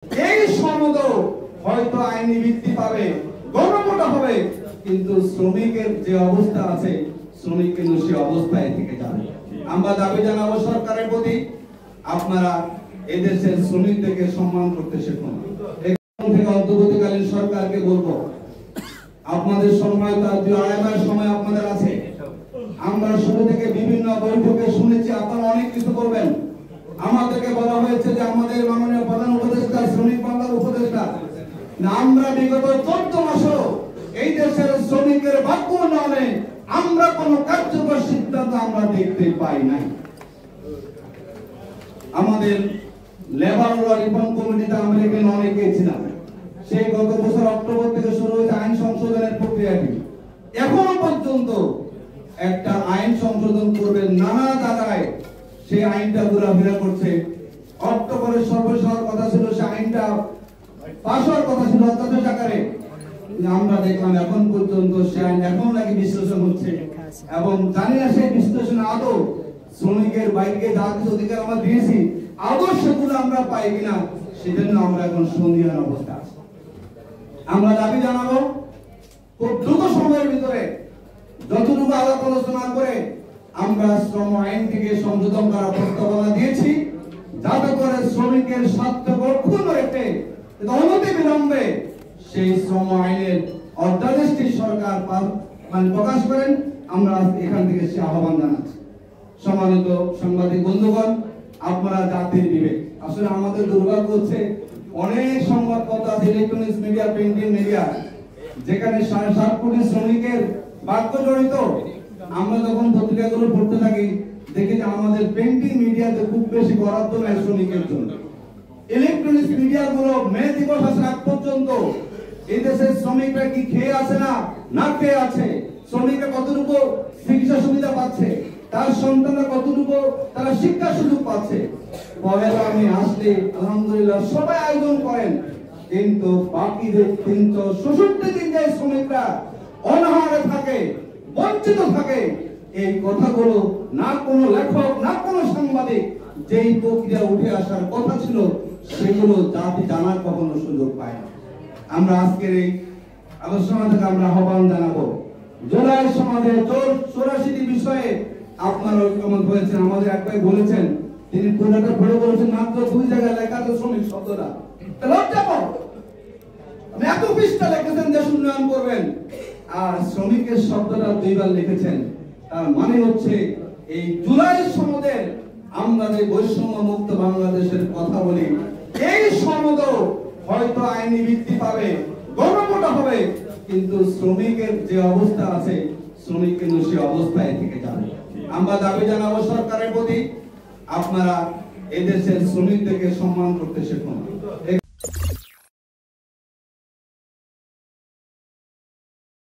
এই সনদ হয়তো আইনি ভিত্তি পাবে, গণভোট হবে, কিন্তু শ্রমিকের যে অবস্থা আছে শ্রমিক কিন্তু সে অবস্থায় থেকে যাবে। আমরা দাবি জানাবো সরকারের প্রতি, আপনারা এদেশের শ্রমিকদেরকে সম্মান করতে শিখুন। এখন থেকে অন্তর্বর্তীকালীন সরকারকে বলবো, আপনাদের সময় তো আড়াই মাস সময় আপনাদের আছে। আমরা শুরু থেকে বিভিন্ন বৈঠকে শুনেছি আপনারা অনেক কিছু করবেন। আমাদেরকে বলা হয়েছে যে আমাদের মাননীয় প্রধান উপদেষ্টা শ্রমিক বাংলার উপদেষ্টা, আমরা বিগত 14 মাসও এই দেশের শ্রমিকের বাক্য উন্নয়নে আমরা কোন কার্যকর সিদ্ধান্ত আমরা দেখতে পাই নাই। আমাদের লেবার ল রিফর্ম কমিটিতে আমরা এখানে অনেকে ছিলাম। সেই গত বছর অক্টোবর থেকে শুরু হয়েছে আইন সংশোধনের প্রক্রিয়াটি। এখনো পর্যন্ত একটা আইন সংশোধন করবে নানা জায়গায় সেই আইনটা ঘোরাফেরা করছে। অক্টোবরের সর্বশেষ হওয়ার কথা ছিল, সে আইনটা পাশ হওয়ার কথা ছিল অধ্যাদেশ আকারে। আমরা দেখলাম এখন পর্যন্ত সে আইন এখন নাকি বিশ্লেষণ হচ্ছে, এবং জানি না সেই বিশ্লেষণ আদৌ শ্রমিকের বাইকে যা কিছু অধিকার আমরা দিয়েছি আদৌ সেগুলো আমরা পাই কিনা, সেজন্য আমরা এখন সন্দিহান অবস্থা আছি। আমরা দাবি জানাবো খুব দ্রুত সময়ের ভিতরে যতটুকু আলাপ আলোচনা করে আমরা শ্রম আইন থেকে সংশোধন করার প্রস্তাবনা দিয়েছি, যাতে করে শ্রমিকের স্বার্থ অক্ষুণ্ণ রেখে অনতি বিলম্বে সেই শ্রম আইনের অধ্যাদেশটি সরকার প্রকাশ করেন। আমরা এখান থেকে সে আহ্বান জানাচ্ছি। সম্মানিত সাংবাদিক বন্ধুগণ, আপনারা জাতির বিবেক, আসলে আমাদের দুর্ভাগ্য হচ্ছে অনেক সংবাদপত্র আছে, ইলেকট্রনিক্স মিডিয়া, প্রিন্টিং মিডিয়া, যেখানে 7.5 কোটি শ্রমিকের বাক্য জড়িত। আমরা যখন পত্রিকাগুলো পড়তে থাকি দেখি যে আমাদের প্রিন্টিং মিডিয়াতে খুব বেশি বরাদ্দ নেই শ্রমিকের জন্য। ইলেকট্রনিক্স মিডিয়া গুলো মে দিবস আসার আগ পর্যন্ত এই দেশের শ্রমিকরা কি খেয়ে আছে না খেয়ে আছে, শ্রমিকরা কতটুকু চিকিৎসা সুবিধা পাচ্ছে, তার সন্তানরা কতটুকু তারা শিক্ষা সুযোগ পাচ্ছে। পহেলা আমি আসলে আলহামদুলিল্লাহ সবাই আয়োজন করেন, কিন্তু বাকি যে 366 দিন যে শ্রমিকরা অনাহারে থাকে, বঞ্চিত থাকে, এই কথাগুলো না কোনো লেখক না কোনো সাংবাদিক যেই প্রক্রিয়া উঠে আসার কথা ছিল সেগুলো জাতি জানার কখনো সুযোগ পায় না। আমরা আজকের এই আলোচনা থেকে আমরা আহ্বান জানাবো, জুলাই সমাজে 84টি বিষয়ে আপনারা ঐক্যমত হয়েছেন। আমাদের এক ভাই বলেছেন, তিনি পুরোটা পড়ে বলেছেন মাত্র 2 জায়গায় লেখা আছে শ্রমিক শব্দটা। লজ্জা পাও, আপনি এত পৃষ্ঠা লিখেছেন দেশ উন্নয়ন করবেন, আর শ্রমিকের শব্দটা 2 বার লিখেছেন। তার মানে হচ্ছে এই জুলাই সনদের আমরা যে বৈষম্য মুক্ত বাংলাদেশের কথা বলি, এই সনদ হয়তো আইনি ভিত্তি পাবে, গণভোট হবে, কিন্তু শ্রমিকের যে অবস্থা আছে শ্রমিক কিন্তু সে অবস্থায় থেকে যাবে। আমরা দাবি জানাবো সরকারের প্রতি, আপনারা এদেশের শ্রমিকদেরকে সম্মান করতে শিখুন।